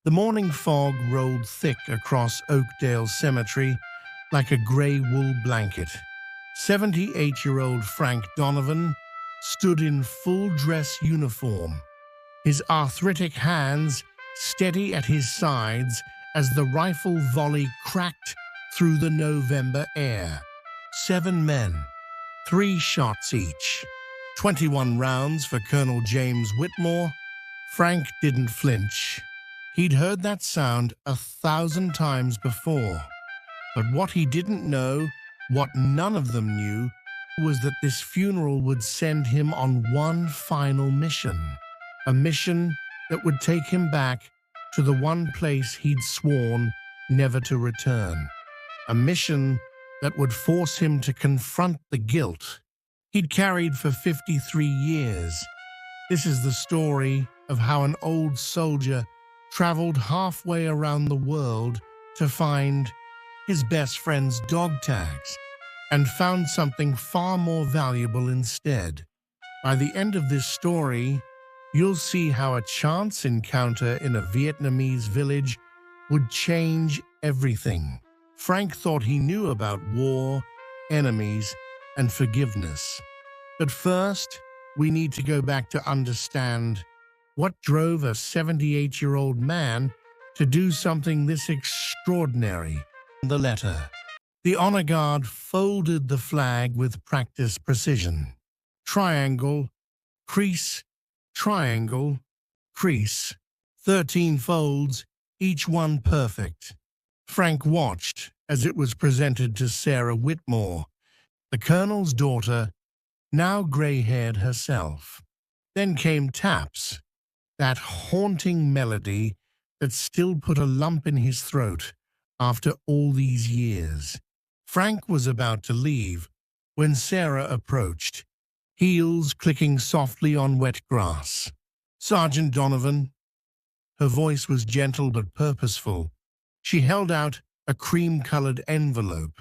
The morning fog rolled thick across Oakdale Cemetery like a gray wool blanket. 78-year-old Frank Donovan stood in full dress uniform, his arthritic hands steady at his sides as the rifle volley cracked through the November air. 7 men, 3 shots each, 21 rounds for Colonel James Whitmore. Frank didn't flinch. He'd heard that sound 1,000 times before. But what he didn't know, what none of them knew, was that this funeral would send him on one final mission. A mission that would take him back to the one place he'd sworn never to return. A mission that would force him to confront the guilt he'd carried for 53 years. This is the story of how an old soldier traveled halfway around the world to find his best friend's dog tags and found something far more valuable instead. By the end of this story, you'll see how a chance encounter in a Vietnamese village would change everything. Frank thought he knew about war, enemies, and forgiveness. But first, we need to go back to understand what drove a 78-year-old man to do something this extraordinary. The letter. The honor guard folded the flag with practiced precision. Triangle, crease, triangle, crease. 13 folds, each one perfect. Frank watched as it was presented to Sarah Whitmore, the colonel's daughter, now gray-haired herself. Then came taps, that haunting melody that still put a lump in his throat after all these years. Frank was about to leave when Sarah approached, heels clicking softly on wet grass. "Sergeant Donovan." Her voice was gentle but purposeful. She held out a cream-colored envelope,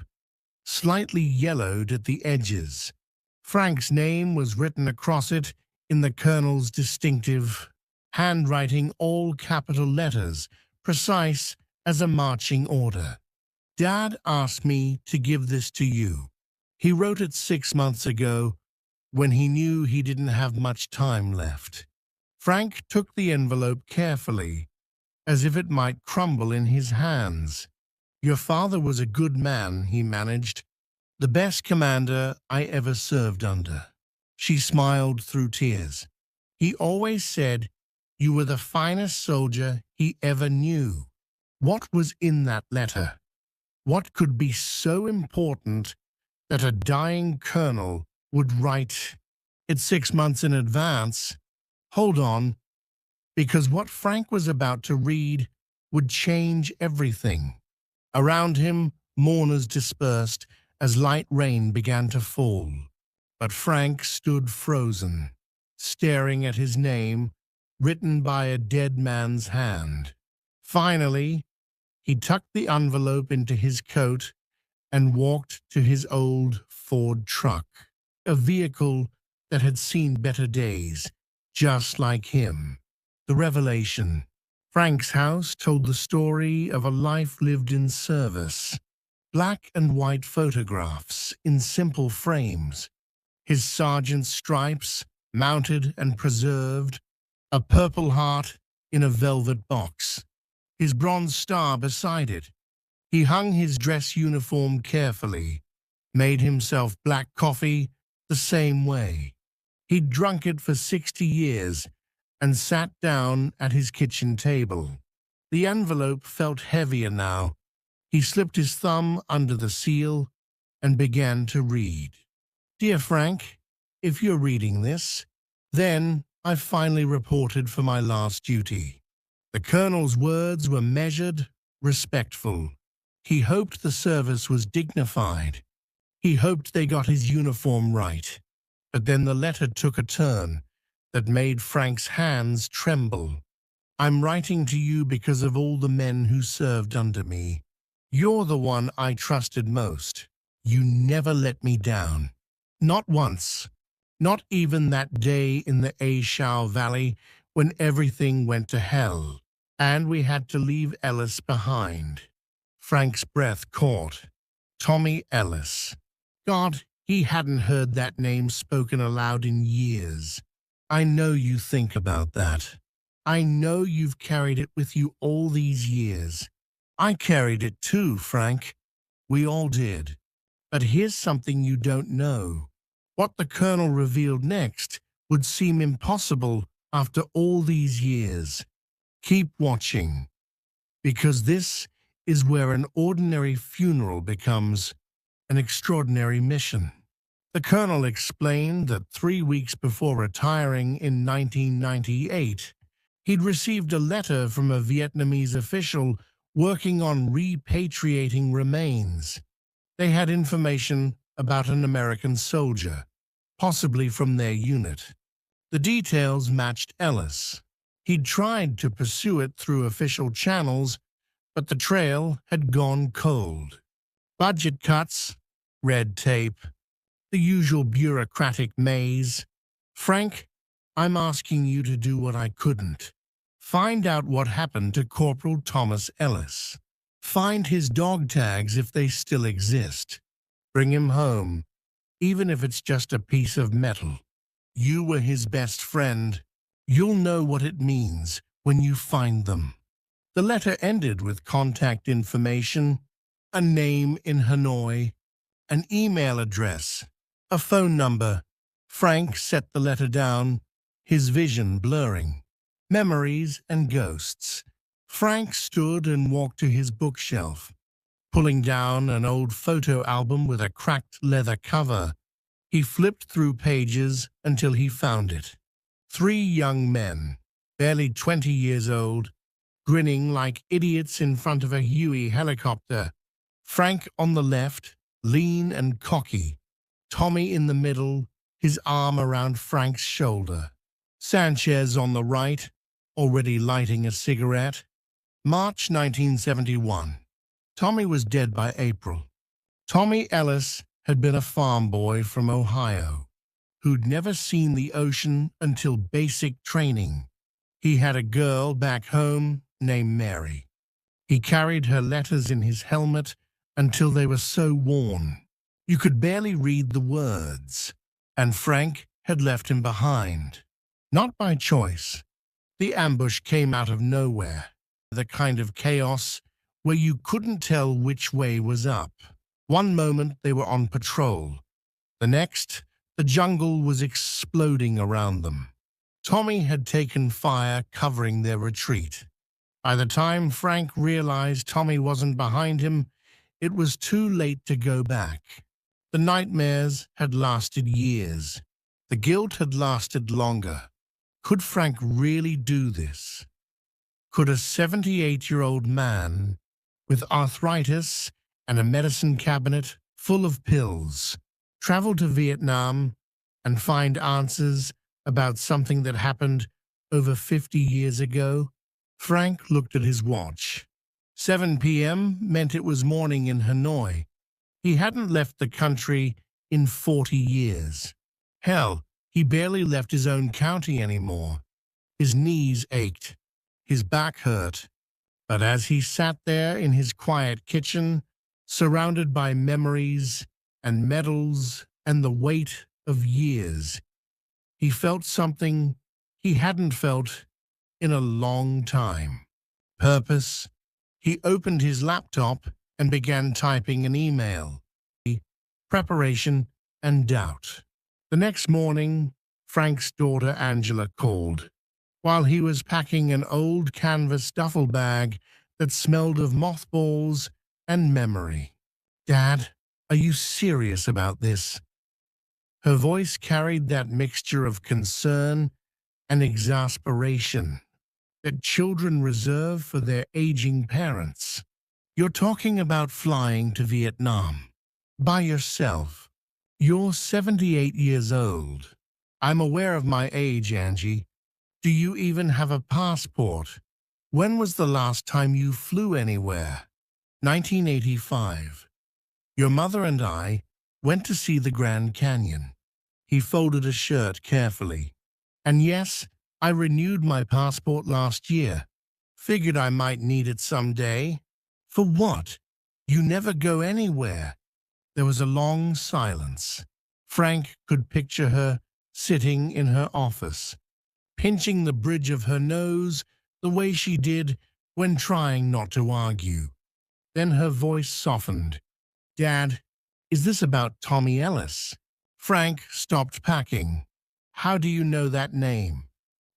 slightly yellowed at the edges. Frank's name was written across it in the colonel's distinctive handwriting, all capital letters, precise as a marching order. "Dad asked me to give this to you. He wrote it 6 months ago when he knew he didn't have much time left." Frank took the envelope carefully, as if it might crumble in his hands. "Your father was a good man," he managed. "The best commander I ever served under." She smiled through tears. "He always said you were the finest soldier he ever knew." What was in that letter? What could be so important that a dying colonel would write it 6 months in advance? Hold on, because what Frank was about to read would change everything. Around him, mourners dispersed as light rain began to fall. But Frank stood frozen, staring at his name, written by a dead man's hand. Finally, he tucked the envelope into his coat and walked to his old Ford truck, a vehicle that had seen better days, just like him. The revelation. Frank's house told the story of a life lived in service. Black and white photographs in simple frames. His sergeant's stripes, mounted and preserved. A purple heart in a velvet box. His bronze star beside it. He hung his dress uniform carefully, made himself black coffee the same way. He'd drunk it for 60 years and sat down at his kitchen table. The envelope felt heavier now. He slipped his thumb under the seal and began to read. "Dear Frank, if you're reading this, then I've finally reported for my last duty." The colonel's words were measured, respectful. He hoped the service was dignified. He hoped they got his uniform right. But then the letter took a turn that made Frank's hands tremble. "I'm writing to you because of all the men who served under me. You're the one I trusted most. You never let me down. Not once. Not even that day in the A Shau Valley when everything went to hell. And we had to leave Ellis behind. Frank's breath caught. Tommy Ellis. God, he hadn't heard that name spoken aloud in years. I know you think about that. I know you've carried it with you all these years. I carried it too, Frank. We all did. But here's something you don't know. What the Colonel revealed next would seem impossible after all these years. Keep watching, because this is where an ordinary funeral becomes an extraordinary mission. The Colonel explained that 3 weeks before retiring in 1998, he'd received a letter from a Vietnamese official working on repatriating remains. They had information about an American soldier, possibly from their unit. The details matched Ellis. He'd tried to pursue it through official channels, but the trail had gone cold. Budget cuts, red tape, the usual bureaucratic maze. Frank, I'm asking you to do what I couldn't. Find out what happened to Corporal Thomas Ellis. Find his dog tags if they still exist. Bring him home, even if it's just a piece of metal. You were his best friend. You'll know what it means when you find them. The letter ended with contact information, a name in Hanoi, an email address, a phone number. Frank set the letter down, his vision blurring. Memories and ghosts. Frank stood and walked to his bookshelf, pulling down an old photo album with a cracked leather cover. He flipped through pages until he found it. 3 young men, barely 20 years old, grinning like idiots in front of a Huey helicopter. Frank on the left, lean and cocky. Tommy in the middle, his arm around Frank's shoulder. Sanchez on the right, already lighting a cigarette. March 1971. Tommy was dead by April. Tommy Ellis had been a farm boy from Ohio, who'd never seen the ocean until basic training. He had a girl back home named Mary. He carried her letters in his helmet until they were so worn you could barely read the words, and Frank had left him behind. Not by choice. The ambush came out of nowhere, the kind of chaos where you couldn't tell which way was up. One moment they were on patrol. The next, the jungle was exploding around them. Tommy had taken fire covering their retreat. By the time Frank realized Tommy wasn't behind him, it was too late to go back. The nightmares had lasted years. The guilt had lasted longer. Could Frank really do this? Could a 78-year-old man with arthritis and a medicine cabinet full of pills travel to Vietnam and find answers about something that happened over 50 years ago? Frank looked at his watch. 7 p.m. meant it was morning in Hanoi. He hadn't left the country in 40 years. Hell, he barely left his own county anymore. His knees ached. His back hurt. But as he sat there in his quiet kitchen, surrounded by memories and medals and the weight of years, he felt something he hadn't felt in a long time. Purpose. He opened his laptop and began typing an email. Preparation and doubt. The next morning, Frank's daughter Angela called. While he was packing an old canvas duffel bag that smelled of mothballs and memory. "Dad, are you serious about this?" Her voice carried that mixture of concern and exasperation that children reserve for their aging parents. "You're talking about flying to Vietnam. By yourself. You're 78 years old. I'm aware of my age, Angie. Do you even have a passport? When was the last time you flew anywhere?" 1985. "Your mother and I went to see the Grand Canyon." He folded a shirt carefully. "And yes, I renewed my passport last year. Figured I might need it someday. For what? You never go anywhere. There was a long silence. Frank could picture her sitting in her office, pinching the bridge of her nose the way she did when trying not to argue. Then her voice softened. Dad, is this about Tommy Ellis? Frank stopped packing. How do you know that name?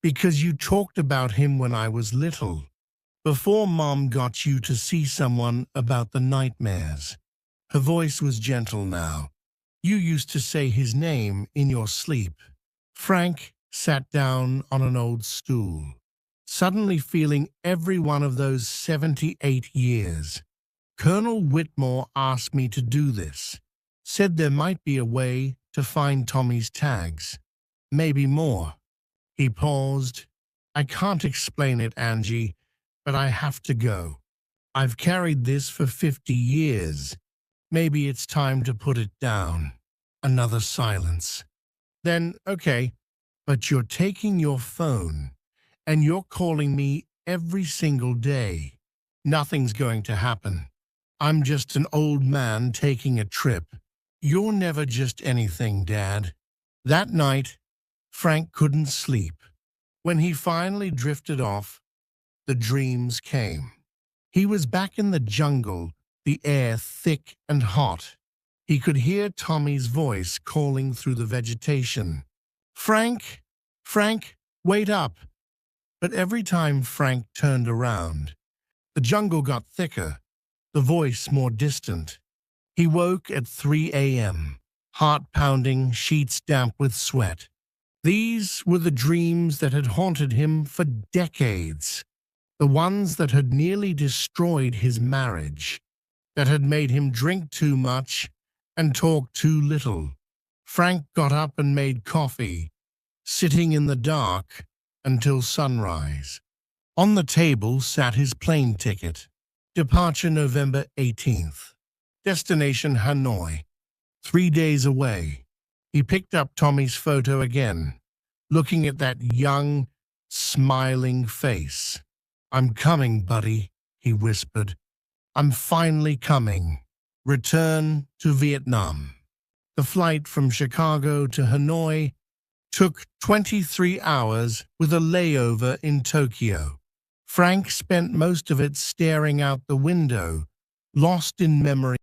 Because you talked about him when I was little, before Mom got you to see someone about the nightmares. Her voice was gentle now. You used to say his name in your sleep. Frank sat down on an old stool, suddenly feeling every one of those 78 years. Colonel Whitmore asked me to do this, said there might be a way to find Tommy's tags. Maybe more. He paused. I can't explain it, Angie, but I have to go. I've carried this for 50 years. Maybe it's time to put it down. Another silence. Then, okay, but you're taking your phone and you're calling me every single day. Nothing's going to happen. I'm just an old man taking a trip. You're never just anything, Dad. That night, Frank couldn't sleep. When he finally drifted off, the dreams came. He was back in the jungle, the air thick and hot. He could hear Tommy's voice calling through the vegetation. Frank! Frank, wait up! But every time Frank turned around, the jungle got thicker, the voice more distant. He woke at 3 a.m., heart pounding, sheets damp with sweat. These were the dreams that had haunted him for decades, the ones that had nearly destroyed his marriage, that had made him drink too much and talk too little. Frank got up and made coffee, sitting in the dark until sunrise. On the table sat his plane ticket. Departure November 18th. Destination Hanoi. 3 days away. He picked up Tommy's photo again, looking at that young, smiling face. I'm coming, buddy, he whispered. I'm finally coming. Return to Vietnam. The flight from Chicago to Hanoi took 23 hours with a layover in Tokyo. Frank spent most of it staring out the window, lost in memory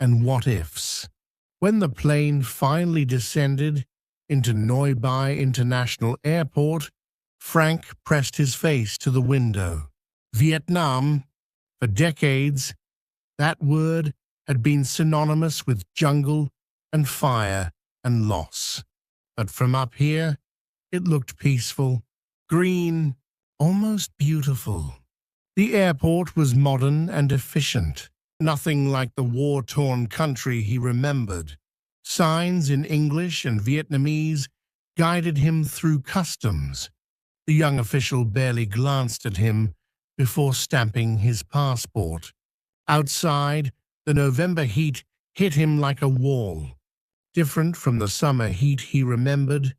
and what-ifs. When the plane finally descended into Noi Bai International Airport, Frank pressed his face to the window. Vietnam, for decades, that word had been synonymous with jungle and fire and loss. But from up here, it looked peaceful, green, almost beautiful. The airport was modern and efficient, nothing like the war-torn country he remembered. Signs in English and Vietnamese guided him through customs. The young official barely glanced at him before stamping his passport. Outside, the November heat hit him like a wall, different from the summer heat he remembered,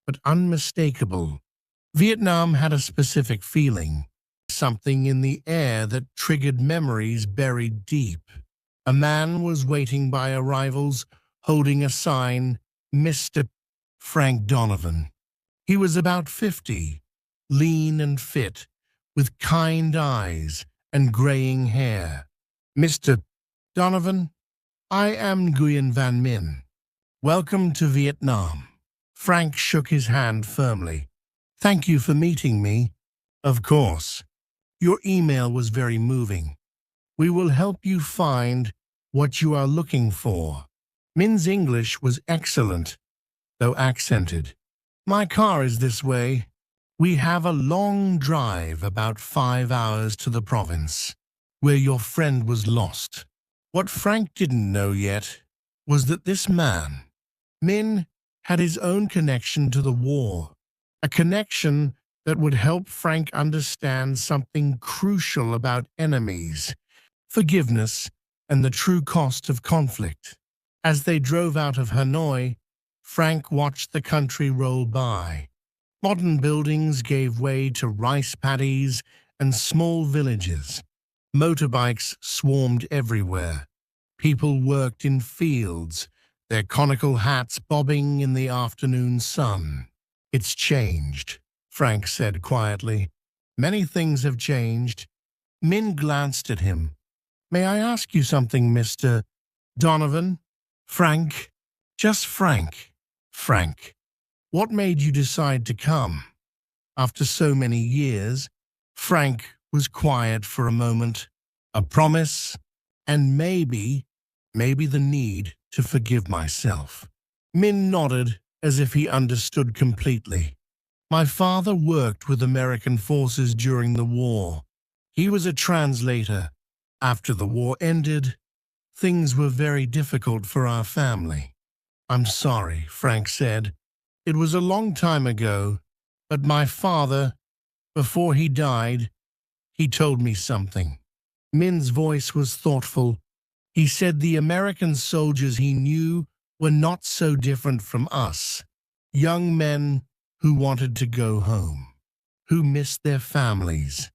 but unmistakable. Vietnam had a specific feeling, something in the air that triggered memories buried deep. A man was waiting by arrivals, holding a sign, Mr. Frank Donovan. He was about 50, lean and fit, with kind eyes and graying hair. Mr. Donovan, I am Nguyen Van Min. Welcome to Vietnam. Frank shook his hand firmly. Thank you for meeting me. Of course. Your email was very moving. We will help you find what you are looking for. Min's English was excellent, though accented. My car is this way. We have a long drive, about 5 hours to the province, where your friend was lost. What Frank didn't know yet was that this man, Min, had his own connection to the war, a connection that would help Frank understand something crucial about enemies, forgiveness, and the true cost of conflict. As they drove out of Hanoi, Frank watched the country roll by. Modern buildings gave way to rice paddies and small villages. Motorbikes swarmed everywhere. People worked in fields, their conical hats bobbing in the afternoon sun. "It's changed," Frank said quietly. "Many things have changed." Min glanced at him. "May I ask you something, Mr. Donovan?" "Frank." "Just Frank." "Frank, what made you decide to come?" After so many years, Frank was quiet for a moment. A promise, and maybe the need to forgive myself. Min nodded as if he understood completely. "My father worked with American forces during the war. He was a translator. After the war ended, things were very difficult for our family." "I'm sorry," Frank said. "It was a long time ago, but my father, before he died, he told me something." Min's voice was thoughtful. He said the American soldiers he knew were not so different from us. Young men who wanted to go home, who missed their families,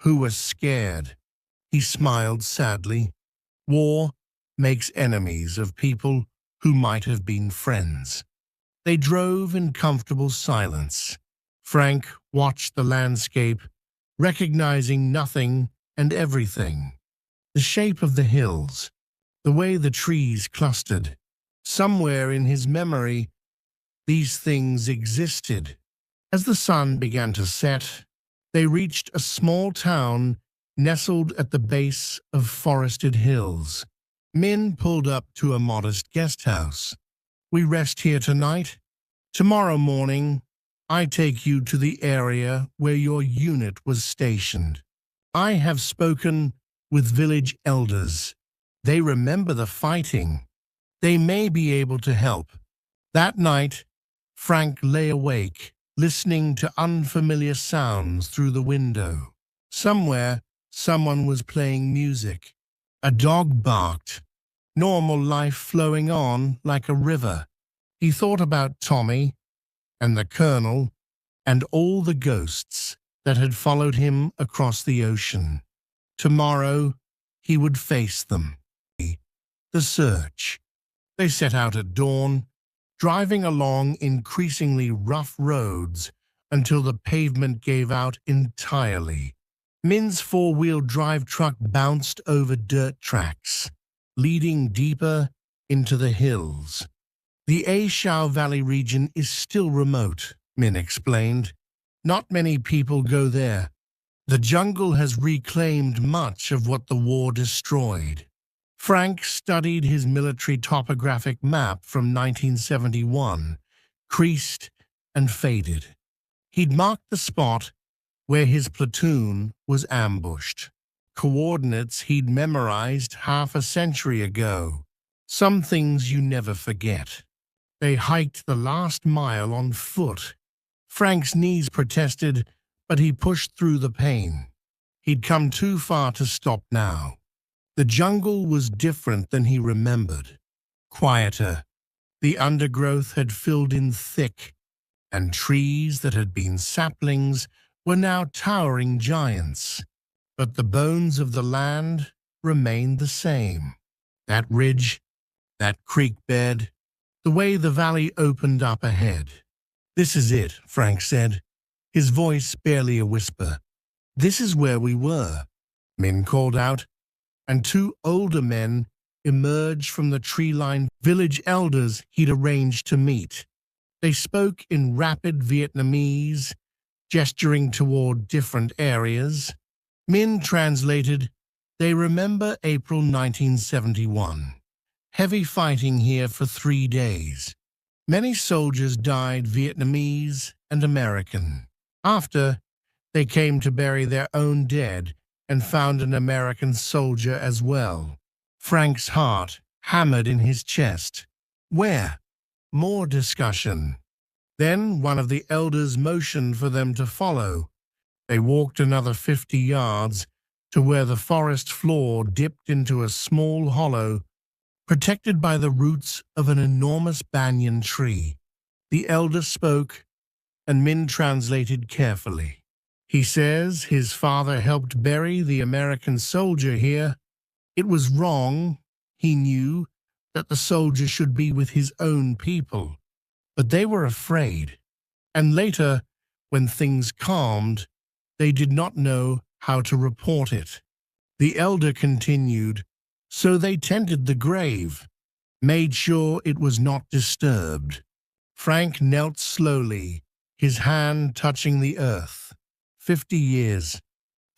who were scared. He smiled sadly. War makes enemies of people who might have been friends. They drove in comfortable silence. Frank watched the landscape, recognizing nothing and everything. The shape of the hills, the way the trees clustered. Somewhere in his memory, these things existed. As the sun began to set, they reached a small town nestled at the base of forested hills. Min pulled up to a modest guest house. "We rest here tonight. Tomorrow morning, I take you to the area where your unit was stationed. I have spoken with village elders. They remember the fighting. They may be able to help." That night, Frank lay awake, listening to unfamiliar sounds through the window. Somewhere, someone was playing music. A dog barked, normal life flowing on like a river. He thought about Tommy and the Colonel and all the ghosts that had followed him across the ocean. Tomorrow, he would face them. The search. They set out at dawn, driving along increasingly rough roads until the pavement gave out entirely. Min's four-wheel drive truck bounced over dirt tracks, leading deeper into the hills. "The A Shau Valley region is still remote," Min explained. "Not many people go there. The jungle has reclaimed much of what the war destroyed." Frank studied his military topographic map from 1971, creased and faded. He'd marked the spot where his platoon was ambushed. Coordinates he'd memorized half a century ago. Some things you never forget. They hiked the last mile on foot. Frank's knees protested, but he pushed through the pain. He'd come too far to stop now. The jungle was different than he remembered. Quieter. The undergrowth had filled in thick, and trees that had been saplings were now towering giants. But the bones of the land remained the same. That ridge, that creek bed, the way the valley opened up ahead. "This is it," Frank said, his voice barely a whisper. "This is where we were," Min called out, and two older men emerged from the tree-lined village elders he'd arranged to meet. They spoke in rapid Vietnamese, gesturing toward different areas. Min translated, "They remember April 1971. Heavy fighting here for 3 days. Many soldiers died, Vietnamese and American. After, they came to bury their own dead and found an American soldier as well." Frank's heart hammered in his chest. "Where?" More discussion. Then one of the elders motioned for them to follow. They walked another 50 yards to where the forest floor dipped into a small hollow, protected by the roots of an enormous banyan tree. The elder spoke, and Min translated carefully. He says his father helped bury the American soldier here. It was wrong, he knew, that the soldier should be with his own people. But they were afraid. And later, when things calmed, they did not know how to report it. The elder continued, so they tended the grave, made sure it was not disturbed. Frank knelt slowly, his hand touching the earth. 50 years.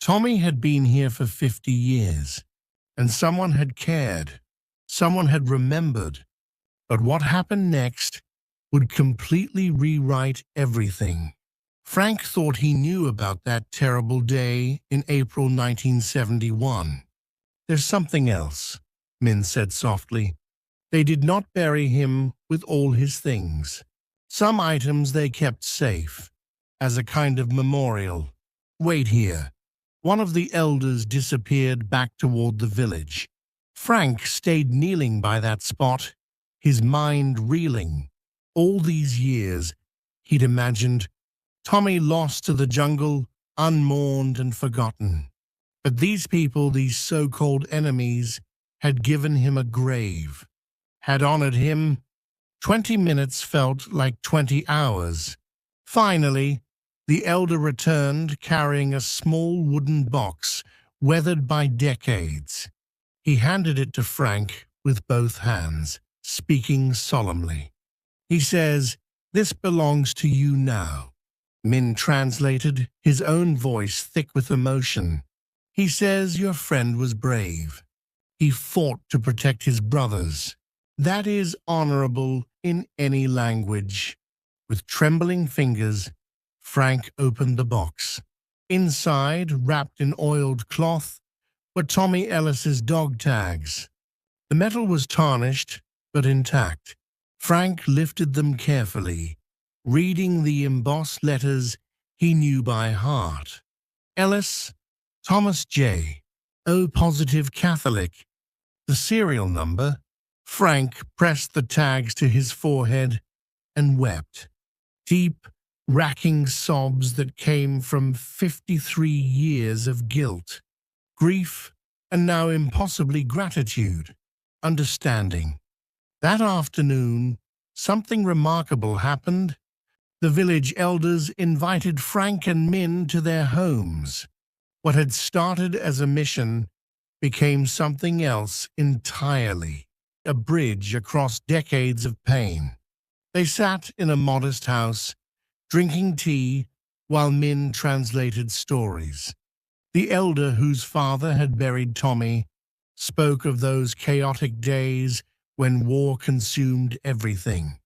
Tommy had been here for 50 years, and someone had cared, someone had remembered. But what happened next would completely rewrite everything. Frank thought he knew about that terrible day in April 1971. There's something else, Min said softly. They did not bury him with all his things. Some items they kept safe, as a kind of memorial. Wait here. One of the elders disappeared back toward the village. Frank stayed kneeling by that spot, his mind reeling. All these years, he'd imagined Tommy lost to the jungle, unmourned and forgotten. But these people, these so-called enemies, had given him a grave, had honored him. 20 minutes felt like 20 hours. Finally, the elder returned carrying a small wooden box, weathered by decades. He handed it to Frank with both hands, speaking solemnly. He says, "This belongs to you now." Min translated, his own voice thick with emotion. He says your friend was brave. He fought to protect his brothers. That is honorable in any language. With trembling fingers, Frank opened the box. Inside, wrapped in oiled cloth, were Tommy Ellis's dog tags. The metal was tarnished, but intact. Frank lifted them carefully, reading the embossed letters he knew by heart. Ellis, Thomas J. O positive Catholic. The serial number. Frank pressed the tags to his forehead and wept. Deep, racking sobs that came from 53 years of guilt, grief, and now impossibly gratitude, understanding. That afternoon, something remarkable happened. The village elders invited Frank and Min to their homes. What had started as a mission became something else entirely, a bridge across decades of pain. They sat in a modest house, drinking tea while Min translated stories. The elder whose father had buried Tommy spoke of those chaotic days when war consumed everything.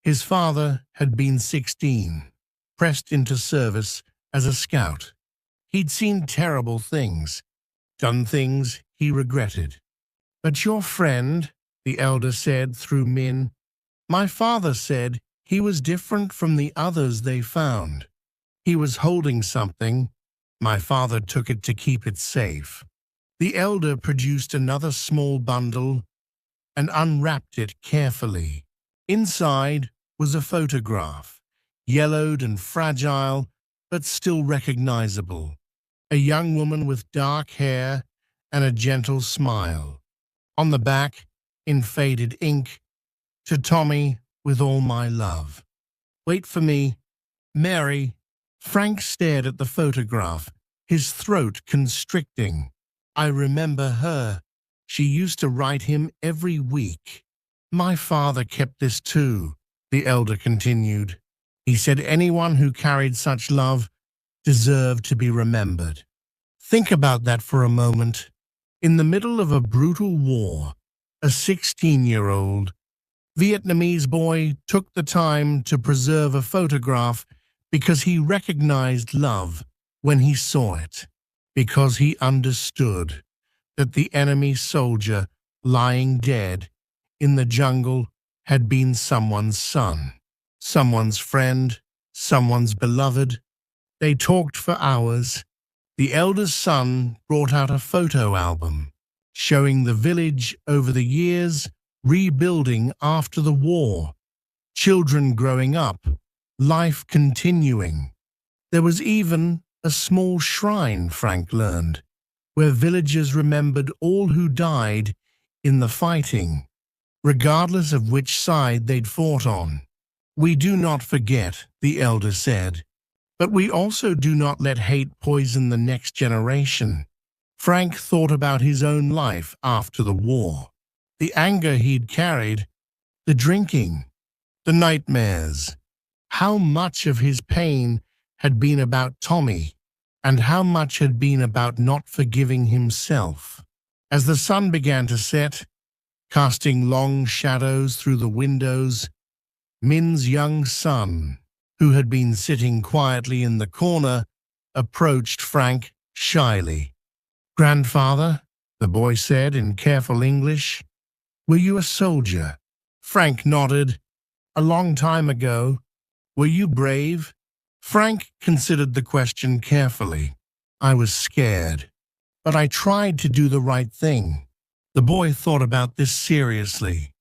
His father had been 16, pressed into service as a scout. He'd seen terrible things, done things he regretted. But your friend, the elder said through Min, my father said he was different from the others they found. He was holding something. My father took it to keep it safe. The elder produced another small bundle and unwrapped it carefully. Inside was a photograph, yellowed and fragile, but still recognizable. A young woman with dark hair and a gentle smile. On the back, in faded ink, to Tommy with all my love. Wait for me, Mary. Frank stared at the photograph, his throat constricting. I remember her. She used to write him every week. My father kept this too, the elder continued. He said anyone who carried such love deserved to be remembered. Think about that for a moment. In the middle of a brutal war, a 16-year-old Vietnamese boy took the time to preserve a photograph because he recognized love when he saw it, because he understood that the enemy soldier lying dead in the jungle had been someone's son, someone's friend, someone's beloved. They talked for hours. The elder's son brought out a photo album, showing the village over the years, rebuilding after the war, children growing up, life continuing. There was even a small shrine, Frank learned, where villagers remembered all who died in the fighting, regardless of which side they'd fought on. "We do not forget," the elder said, "but we also do not let hate poison the next generation." Frank thought about his own life after the war, the anger he'd carried, the drinking, the nightmares. How much of his pain had been about Tommy, and how much had been about not forgiving himself. As the sun began to set, casting long shadows through the windows, Min's young son, who had been sitting quietly in the corner, approached Frank shyly. "Grandfather," the boy said in careful English, "were you a soldier?" Frank nodded. "A long time ago. Were you brave?" Frank considered the question carefully. "I was scared, but I tried to do the right thing." The boy thought about this seriously.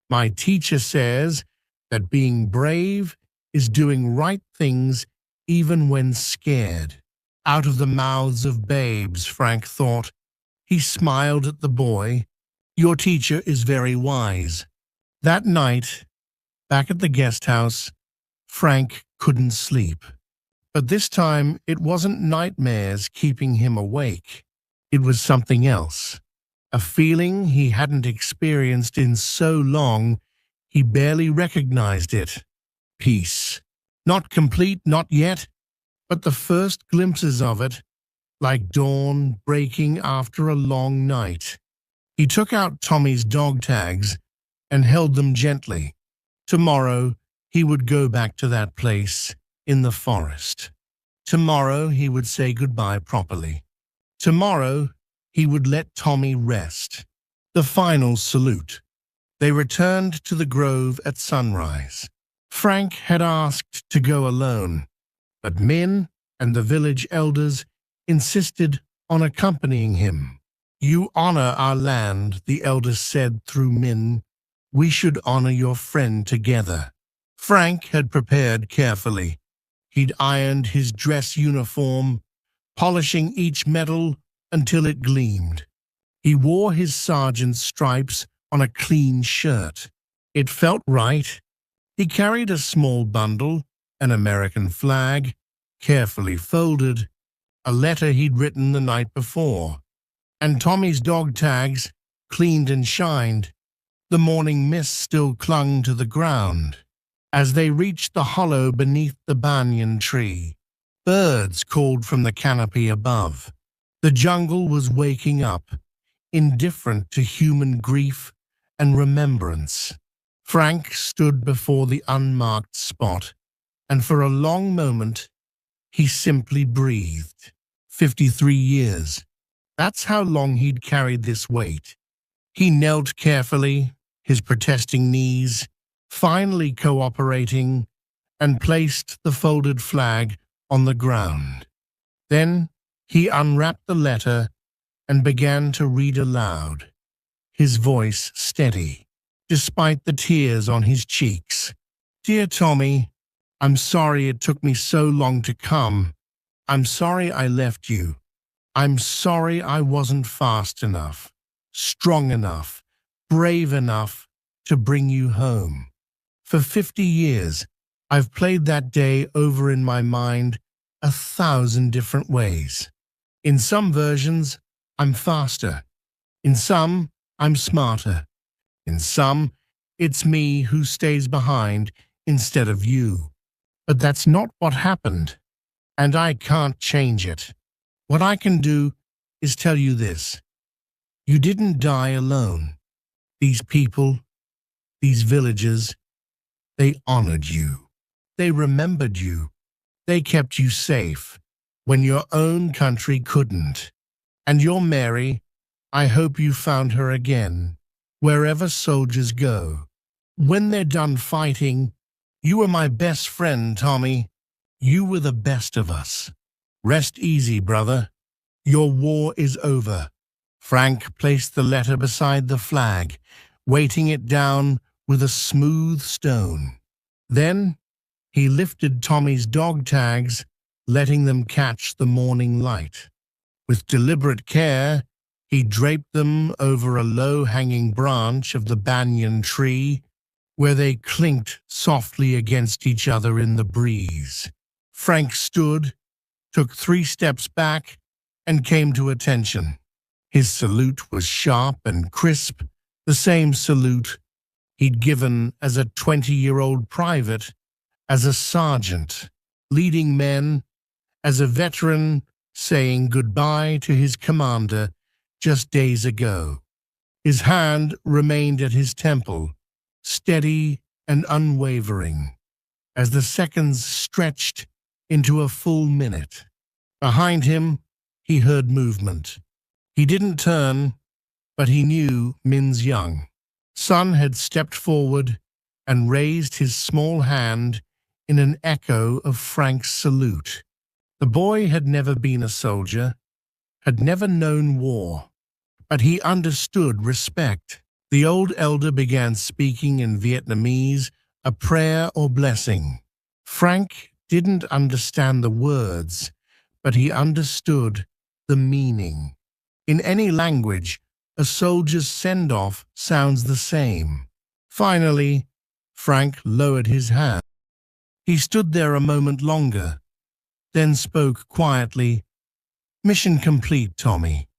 "My teacher says that being brave is doing right things even when scared." Out of the mouths of babes, Frank thought. He smiled at the boy. "Your teacher is very wise." That night, back at the guest house, Frank couldn't sleep. But this time it wasn't nightmares keeping him awake. It was something else. A feeling he hadn't experienced in so long he barely recognized it. Peace. Not complete, not yet, but the first glimpses of it, like dawn breaking after a long night. He took out Tommy's dog tags and held them gently. Tomorrow he would go back to that place in the forest. Tomorrow he would say goodbye properly. Tomorrow he would let Tommy rest. The final salute. They returned to the grove at sunrise. Frank had asked to go alone, but Min and the village elders insisted on accompanying him. "You honor our land," the elders said through Min. "We should honor your friend together." Frank had prepared carefully. He'd ironed his dress uniform, polishing each metal until it gleamed. He wore his sergeant's stripes on a clean shirt. It felt right. He carried a small bundle, an American flag, carefully folded, a letter he'd written the night before, and Tommy's dog tags, cleaned and shined. The morning mist still clung to the ground. As they reached the hollow beneath the banyan tree, birds called from the canopy above. The jungle was waking up, indifferent to human grief and remembrance. Frank stood before the unmarked spot, and for a long moment he simply breathed. 53 years. That's how long he'd carried this weight. He knelt carefully, his protesting knees finally cooperating, and placed the folded flag on the ground. Then he unwrapped the letter and began to read aloud, his voice steady, despite the tears on his cheeks. "Dear Tommy, I'm sorry it took me so long to come. I'm sorry I left you. I'm sorry I wasn't fast enough, strong enough, brave enough to bring you home. For 50 years, I've played that day over in my mind 1,000 different ways. In some versions, I'm faster. In some, I'm smarter. In some, it's me who stays behind instead of you. But that's not what happened, and I can't change it. What I can do is tell you this. You didn't die alone. These people, these villagers, they honored you. They remembered you. They kept you safe when your own country couldn't. And your Mary, I hope you found her again, wherever soldiers go. When they're done fighting, you were my best friend, Tommy. You were the best of us. Rest easy, brother. Your war is over." Frank placed the letter beside the flag, weighting it down with a smooth stone. Then he lifted Tommy's dog tags letting them catch the morning light. With deliberate care, he draped them over a low-hanging branch of the banyan tree, where they clinked softly against each other in the breeze. Frank stood, took 3 steps back, and came to attention. His salute was sharp and crisp, the same salute he'd given as a 20-year-old private, as a sergeant, leading men, as a veteran saying goodbye to his commander just days ago. His hand remained at his temple, steady and unwavering, as the seconds stretched into a full minute. Behind him, he heard movement. He didn't turn, but he knew Min's young son had stepped forward and raised his small hand in an echo of Frank's salute. The boy had never been a soldier, had never known war, but he understood respect. The old elder began speaking in Vietnamese, a prayer or blessing. Frank didn't understand the words, but he understood the meaning. In any language, a soldier's send-off sounds the same. Finally, Frank lowered his hand. He stood there a moment longer, then spoke quietly. "Mission complete, Tommy.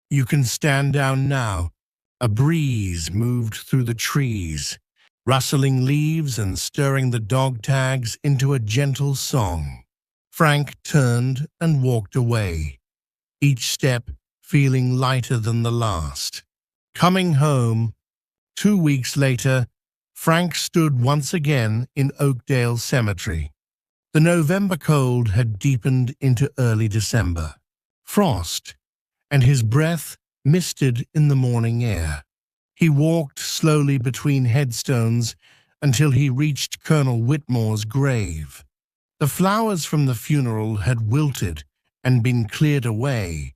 You can stand down now." A breeze moved through the trees, rustling leaves and stirring the dog tags into a gentle song. Frank turned and walked away, each step feeling lighter than the last. Coming home, 2 weeks later, Frank stood once again in Oakdale Cemetery. The November cold had deepened into early December. Frost, and his breath misted in the morning air. He walked slowly between headstones until he reached Colonel Whitmore's grave. The flowers from the funeral had wilted and been cleared away,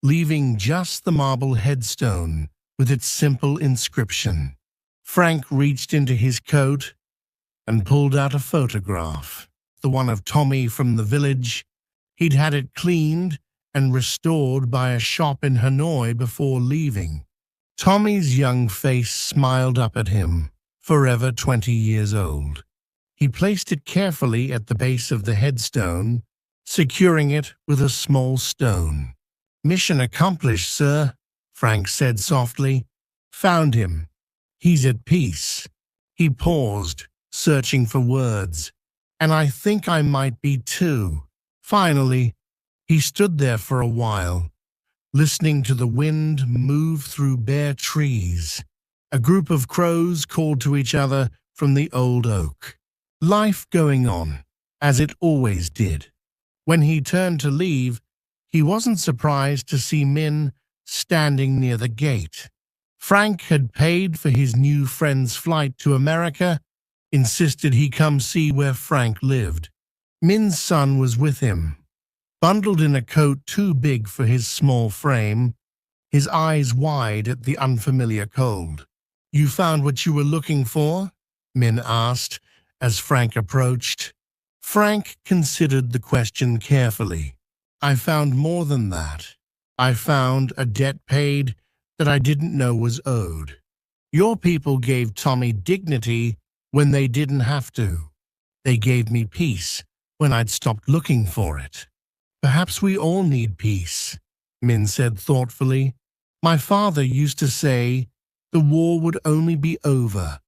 leaving just the marble headstone with its simple inscription. Frank reached into his coat and pulled out a photograph, the one of Tommy from the village. He'd had it cleaned and restored by a shop in Hanoi before leaving. Tommy's young face smiled up at him, forever 20 years old. He placed it carefully at the base of the headstone, securing it with a small stone. "Mission accomplished, sir," Frank said softly. "Found him. He's at peace." He paused, searching for words. "And I think I might be too." Finally, he stood there for a while, listening to the wind move through bare trees. A group of crows called to each other from the old oak. Life going on, as it always did. When he turned to leave, he wasn't surprised to see Min standing near the gate. Frank had paid for his new friend's flight to America, insisted he come see where Frank lived. Min's son was with him, bundled in a coat too big for his small frame, his eyes wide at the unfamiliar cold. "You found what you were looking for?" Min asked as Frank approached. Frank considered the question carefully. "I found more than that. I found a debt paid that I didn't know was owed. Your people gave Tommy dignity when they didn't have to. They gave me peace when I'd stopped looking for it. Perhaps we all need peace," Min said thoughtfully. "My father used to say the war would only be over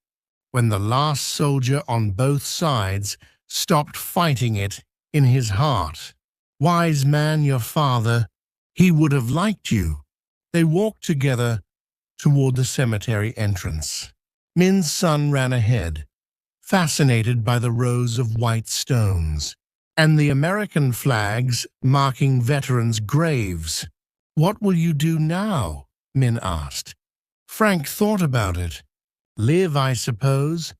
when the last soldier on both sides stopped fighting it in his heart. Wise man, your father, he would have liked you." They walked together toward the cemetery entrance. Min's son ran ahead, fascinated by the rows of white stones and the American flags marking veterans' graves. "What will you do now?" Min asked. Frank thought about it. "Live, I suppose.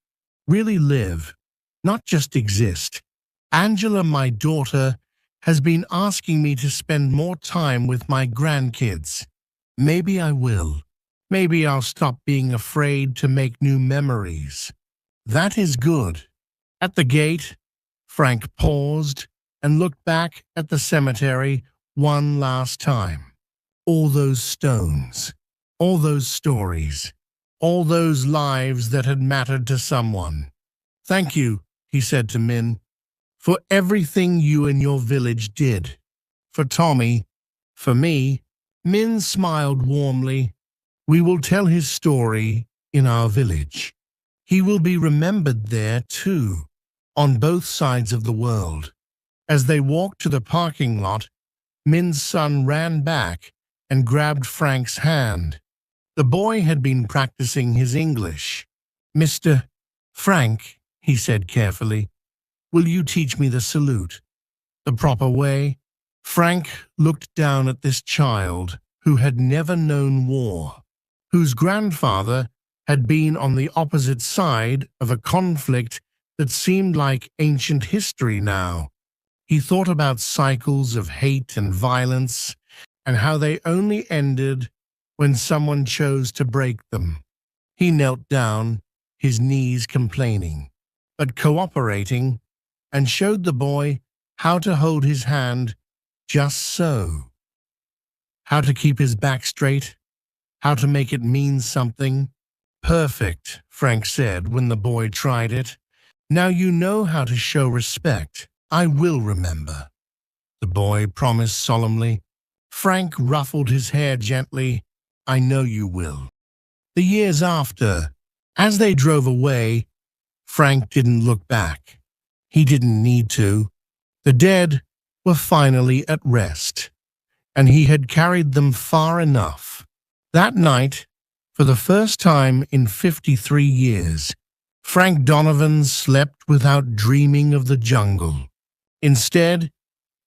Really live, not just exist. Angela, my daughter, has been asking me to spend more time with my grandkids. Maybe I will. Maybe I'll stop being afraid to make new memories." "That is good." At the gate, Frank paused, and looked back at the cemetery one last time. All those stones, all those stories, all those lives that had mattered to someone. "Thank you," he said to Min, "for everything you and your village did. For Tommy, for me." Min smiled warmly. "We will tell his story in our village. He will be remembered there too, on both sides of the world." As they walked to the parking lot, Min's son ran back and grabbed Frank's hand. The boy had been practicing his English. "Mr. Frank," he said carefully, "will you teach me the salute the proper way?" Frank looked down at this child who had never known war, whose grandfather had been on the opposite side of a conflict that seemed like ancient history now. He thought about cycles of hate and violence and how they only ended when someone chose to break them. He knelt down, his knees complaining, but cooperating, and showed the boy how to hold his hand just so, how to keep his back straight, how to make it mean something. "Perfect," Frank said when the boy tried it. "Now you know how to show respect. I will remember," the boy promised solemnly. Frank ruffled his hair gently. "I know you will." The years after, as they drove away, Frank didn't look back. He didn't need to. The dead were finally at rest, and he had carried them far enough. That night, for the first time in 53 years, Frank Donovan slept without dreaming of the jungle. Instead,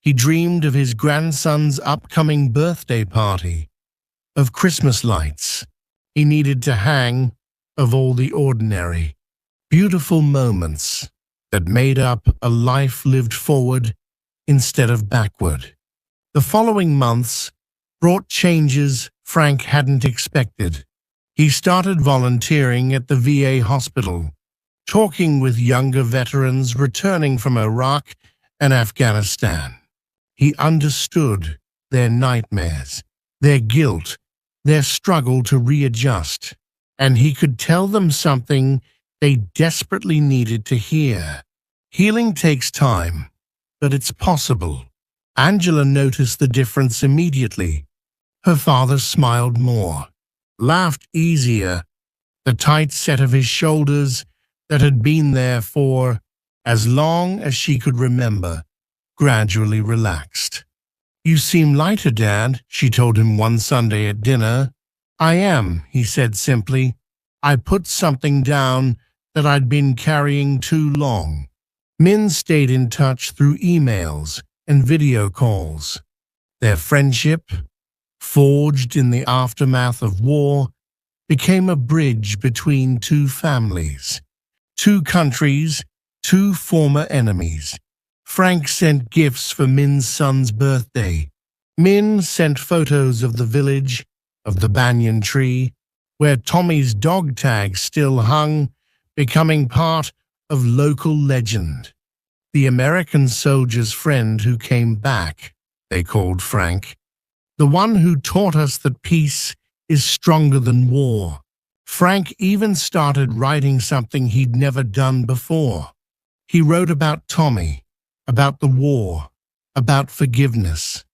he dreamed of his grandson's upcoming birthday party, of Christmas lights he needed to hang, of all the ordinary, beautiful moments that made up a life lived forward instead of backward. The following months brought changes Frank hadn't expected. He started volunteering at the VA hospital, talking with younger veterans returning from Iraq and Afghanistan. He understood their nightmares, their guilt, their struggle to readjust, and he could tell them something they desperately needed to hear. Healing takes time, but it's possible. Angela noticed the difference immediately. Her father smiled more, laughed easier. The tight set of his shoulders that had been there for as long as she could remember gradually relaxed. "You seem lighter, Dad," she told him one Sunday at dinner. "I am," he said simply. "I put something down that I'd been carrying too long." Min stayed in touch through emails and video calls. Their friendship, forged in the aftermath of war, became a bridge between two families, two countries, two former enemies. Frank sent gifts for Min's son's birthday. Min sent photos of the village, of the banyan tree, where Tommy's dog tag still hung, becoming part of local legend. The American soldier's friend who came back, they called Frank. The one who taught us that peace is stronger than war. Frank even started writing something he'd never done before. He wrote about Tommy, about the war, about forgiveness.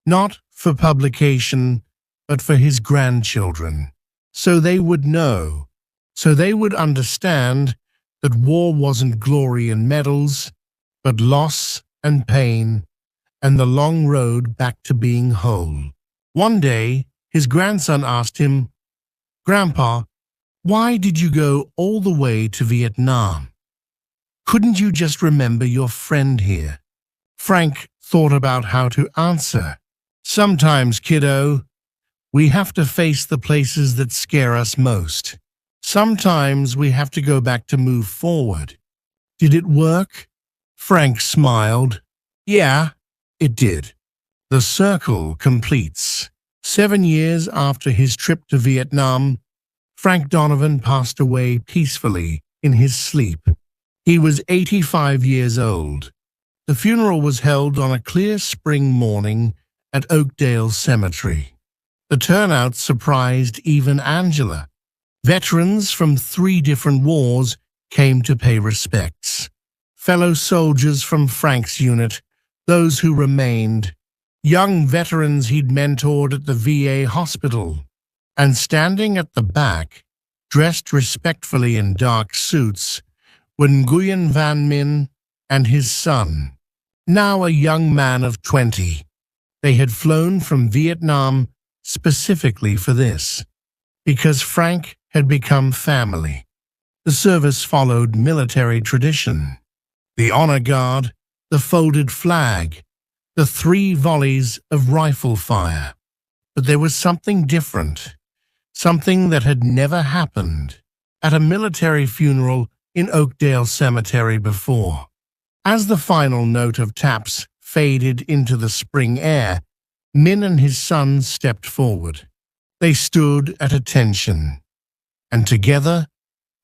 Not for publication, but for his grandchildren. So they would know, so they would understand that war wasn't glory and medals, but loss and pain, and the long road back to being whole. One day, his grandson asked him, "Grandpa, why did you go all the way to Vietnam? Couldn't you just remember your friend here?" Frank thought about how to answer. "Sometimes, kiddo, we have to face the places that scare us most. Sometimes we have to go back to move forward." Did it work? Frank smiled. Yeah, it did. The circle completes. 7 years after his trip to Vietnam, Frank Donovan passed away peacefully in his sleep. He was 85 years old. The funeral was held on a clear spring morning at Oakdale Cemetery. The turnout surprised even Angela. Veterans from 3 different wars came to pay respects. Fellow soldiers from Frank's unit, those who remained, young veterans he'd mentored at the VA hospital, and standing at the back, dressed respectfully in dark suits, were Nguyen Van Minh and his son, now a young man of 20. They had flown from Vietnam specifically for this, because Frank had become family. The service followed military tradition. The honor guard, the folded flag, the 3 volleys of rifle fire. But there was something different, something that had never happened at a military funeral in Oakdale Cemetery before. As the final note of taps faded into the spring air, Min and his son stepped forward. They stood at attention, and together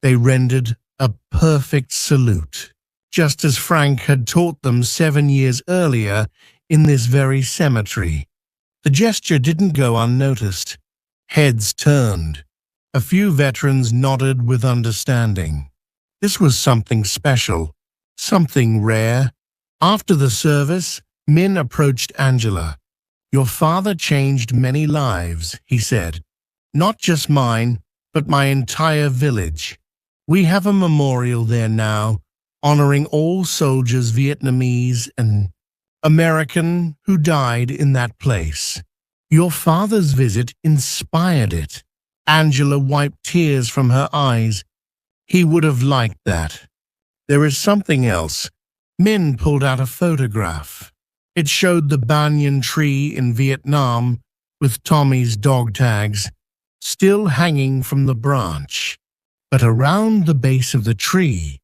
they rendered a perfect salute, just as Frank had taught them 7 years earlier in this very cemetery. The gesture didn't go unnoticed. Heads turned. A few veterans nodded with understanding. This was something special, something rare. After the service, Min approached Angela. "Your father changed many lives," he said. "Not just mine, but my entire village. We have a memorial there now, honoring all soldiers, Vietnamese and American, who died in that place. Your father's visit inspired it." Angela wiped tears from her eyes. "He would have liked that." "There is something else." Min pulled out a photograph. It showed the banyan tree in Vietnam with Tommy's dog tags still hanging from the branch. But around the base of the tree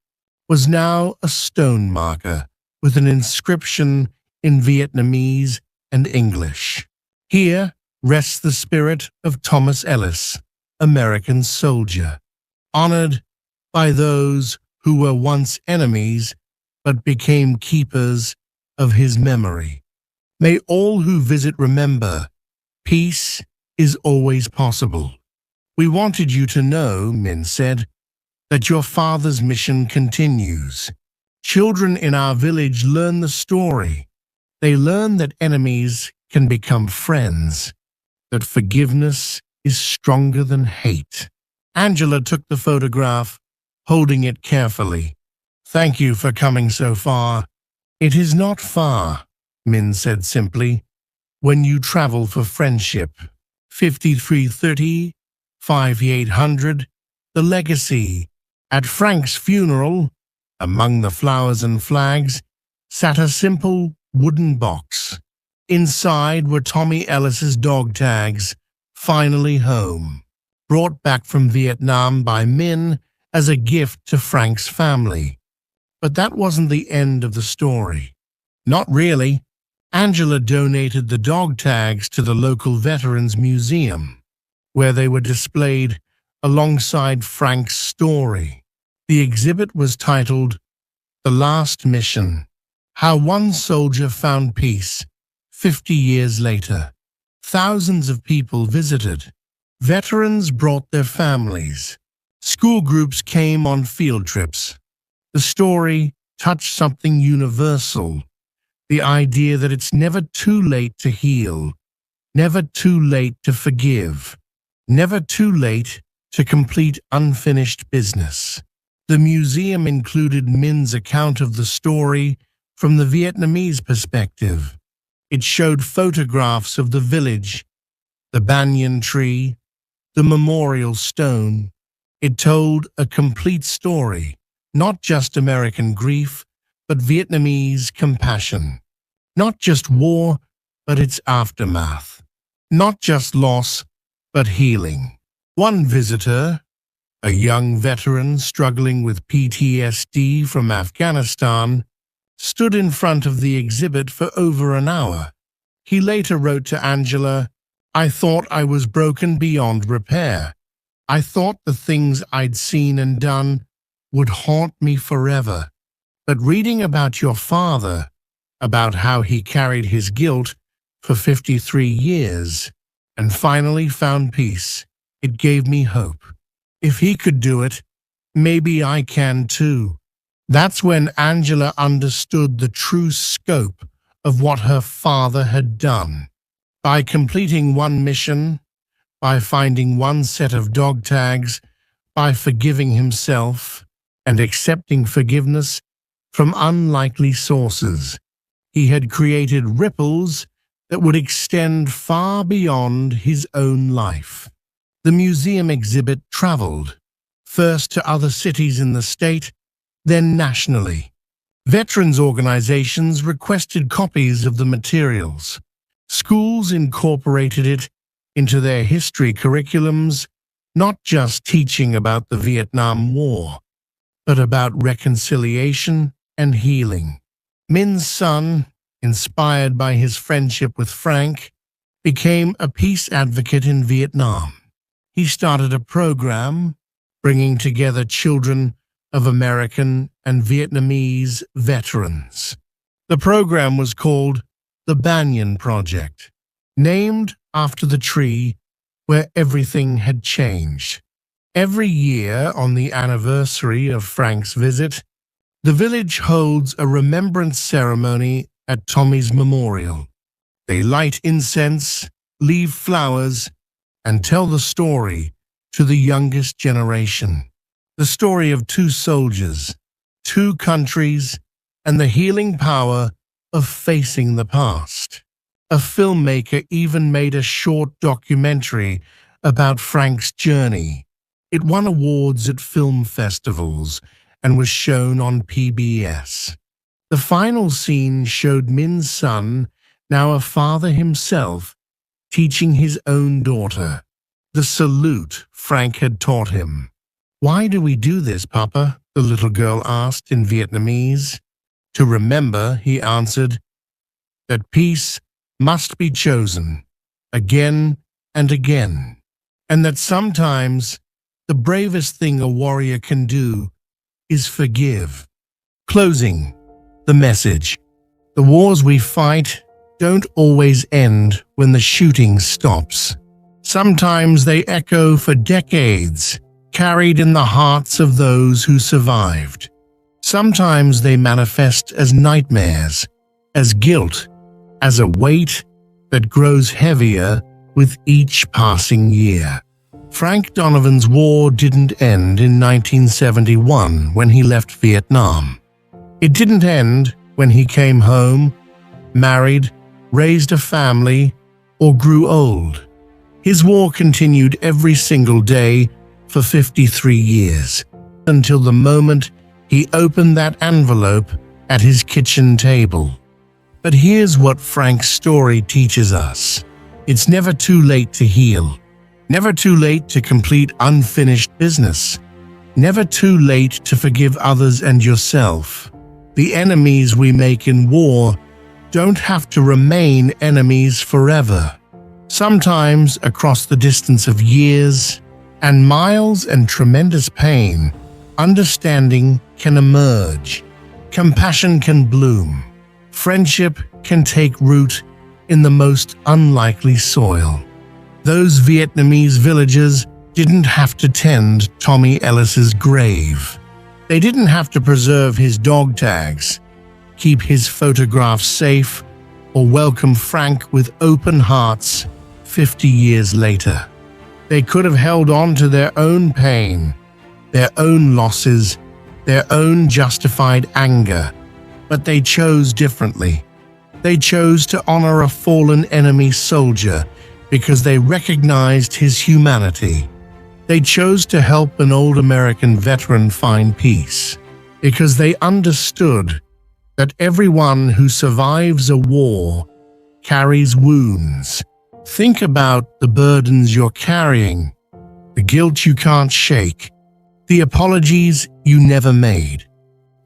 was now a stone marker with an inscription in Vietnamese and English. "Here rests the spirit of Thomas Ellis, American soldier, honored by those who were once enemies but became keepers of his memory. May all who visit remember, peace is always possible." "We wanted you to know," Min said, "that your father's mission continues. Children in our village learn the story. They learn that enemies can become friends, that forgiveness is stronger than hate." Angela took the photograph, holding it carefully. "Thank you for coming so far." "It is not far," Min said simply, "when you travel for friendship. 5330, 5800, the legacy." At Frank's funeral, among the flowers and flags, sat a simple wooden box. Inside were Tommy Ellis's dog tags, finally home, brought back from Vietnam by Min as a gift to Frank's family. But that wasn't the end of the story. Not really. Angela donated the dog tags to the local Veterans Museum, where they were displayed alongside Frank's story. The exhibit was titled "The Last Mission: How One Soldier Found Peace 50 Years Later." Thousands of people visited. Veterans brought their families. School groups came on field trips. The story touched something universal, the idea that it's never too late to heal, never too late to forgive, never too late to complete unfinished business. The museum included Min's account of the story from the Vietnamese perspective. It showed photographs of the village, the banyan tree, the memorial stone. It told a complete story, not just American grief, but Vietnamese compassion. Not just war, but its aftermath. Not just loss, but healing. One visitor, a young veteran struggling with PTSD from Afghanistan, stood in front of the exhibit for over an hour. He later wrote to Angela, "I thought I was broken beyond repair. I thought the things I'd seen and done would haunt me forever. But reading about your father about how he carried his guilt for 53 years and finally found peace. It gave me hope. If he could do it, maybe I can too. That's when Angela understood the true scope of what her father had done. By completing one mission, by finding one set of dog tags, by forgiving himself and accepting forgiveness from unlikely sources, he had created ripples that would extend far beyond his own life. The museum exhibit traveled, first to other cities in the state, then nationally. Veterans organizations requested copies of the materials. Schools incorporated it into their history curriculums, not just teaching about the Vietnam War, but about reconciliation and healing. Min's son, inspired by his friendship with Frank, became a peace advocate in Vietnam. He started a program bringing together children of American and Vietnamese veterans. The program was called the Banyan Project, named after the tree where everything had changed. Every year on the anniversary of Frank's visit, the village holds a remembrance ceremony at Tommy's memorial. They light incense, leave flowers, and tell the story to the youngest generation. The story of two soldiers, two countries, and the healing power of facing the past. A filmmaker even made a short documentary about Frank's journey. It won awards at film festivals and was shown on PBS. The final scene showed Min's son, now a father himself, teaching his own daughter the salute Frank had taught him. "Why do we do this, Papa?" the little girl asked in Vietnamese. "To remember," he answered, "that peace must be chosen again and again, and that sometimes the bravest thing a warrior can do is forgive." Closing the message. The wars we fight don't always end when the shooting stops. Sometimes they echo for decades, carried in the hearts of those who survived. Sometimes they manifest as nightmares, as guilt, as a weight that grows heavier with each passing year. Frank Donovan's war didn't end in 1971 when he left Vietnam. It didn't end when he came home, married, raised a family, or grew old. His war continued every single day for 53 years, until the moment he opened that envelope at his kitchen table. But here's what Frank's story teaches us. It's never too late to heal. Never too late to complete unfinished business. Never too late to forgive others and yourself. The enemies we make in war don't have to remain enemies forever. Sometimes, across the distance of years and miles and tremendous pain, understanding can emerge. Compassion can bloom. Friendship can take root in the most unlikely soil. Those Vietnamese villagers didn't have to tend Tommy Ellis's grave. They didn't have to preserve his dog tags, keep his photographs safe, or welcome Frank with open hearts 50 years later. They could have held on to their own pain, their own losses, their own justified anger, but they chose differently. They chose to honor a fallen enemy soldier because they recognized his humanity. They chose to help an old American veteran find peace because they understood that everyone who survives a war carries wounds. Think about the burdens you're carrying, the guilt you can't shake, the apologies you never made,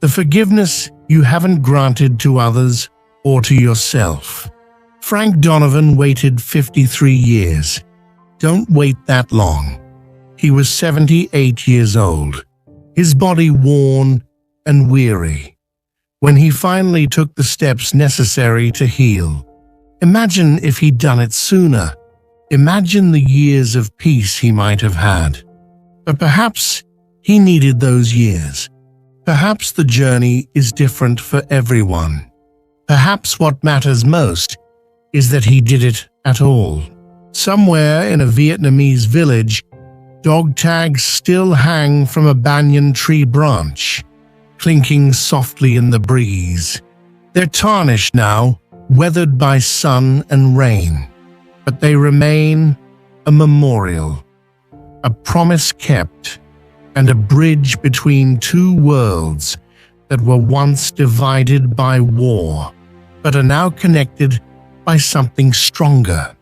the forgiveness you haven't granted to others or to yourself. Frank Donovan waited 53 years. Don't wait that long. He was 78 years old, his body worn and weary. when he finally took the steps necessary to heal. Imagine if he'd done it sooner. Imagine the years of peace he might have had. But perhaps he needed those years. Perhaps the journey is different for everyone. Perhaps what matters most is that he did it at all. Somewhere in a Vietnamese village, dog tags still hang from a banyan tree branch, clinking softly in the breeze. They're tarnished now, weathered by sun and rain, but they remain a memorial, a promise kept, and a bridge between two worlds that were once divided by war, but are now connected by something stronger: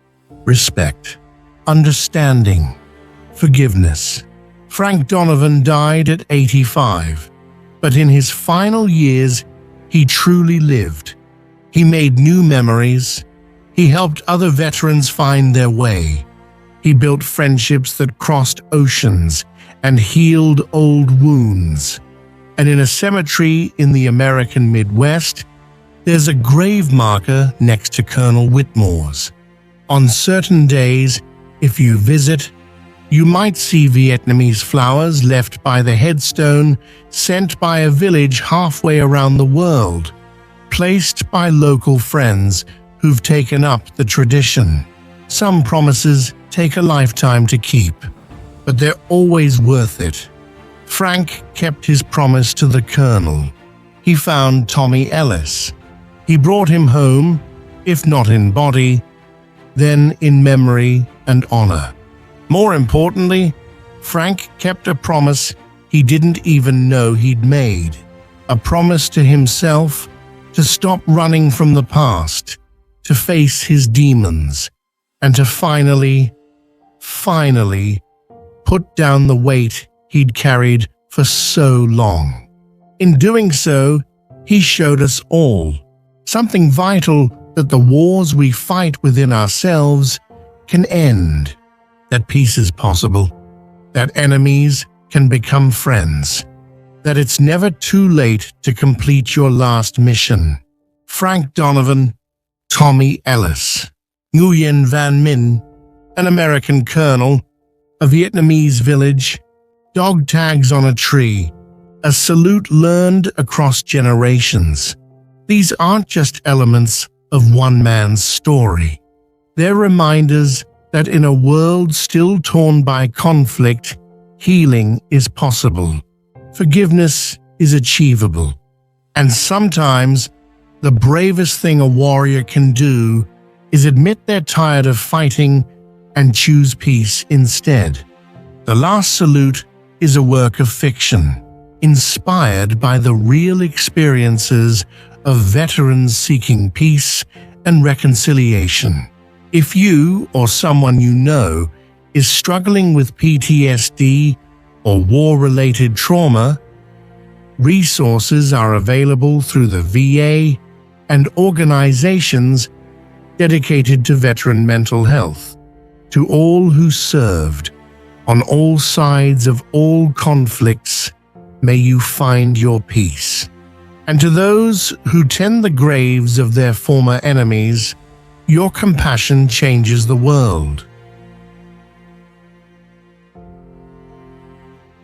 respect, understanding, forgiveness. Frank Donovan died at 85, but in his final years, he truly lived. He made new memories. He helped other veterans find their way. He built friendships that crossed oceans and healed old wounds. And in a cemetery in the American Midwest, there's a grave marker next to Colonel Whitmore's. On certain days, if you visit, you might see Vietnamese flowers left by the headstone sent by a village halfway around the world, placed by local friends who've taken up the tradition. Some promises take a lifetime to keep, but they're always worth it. Frank kept his promise to the colonel. He found Tommy Ellis. He brought him home, if not in body, then in memory and honor. More importantly, Frank kept a promise he didn't even know he'd made. A promise to himself to stop running from the past, to face his demons, and to finally put down the weight he'd carried for so long. In doing so, he showed us all something vital: that the wars we fight within ourselves can end, that peace is possible, that enemies can become friends, that it's never too late to complete your last mission. Frank Donovan, Tommy Ellis, Nguyen Van Minh, an American colonel, a Vietnamese village, dog tags on a tree, a salute learned across generations. These aren't just elements of one man's story. They're reminders that in a world still torn by conflict, healing is possible, forgiveness is achievable, and sometimes the bravest thing a warrior can do is admit they're tired of fighting and choose peace instead. The last salute is a work of fiction, inspired by the real experiences of veterans seeking peace and reconciliation. If you or someone you know is struggling with PTSD or war-related trauma, resources are available through the VA and organizations dedicated to veteran mental health. To all who served, on all sides of all conflicts, may you find your peace. And to those who tend the graves of their former enemies, your compassion changes the world.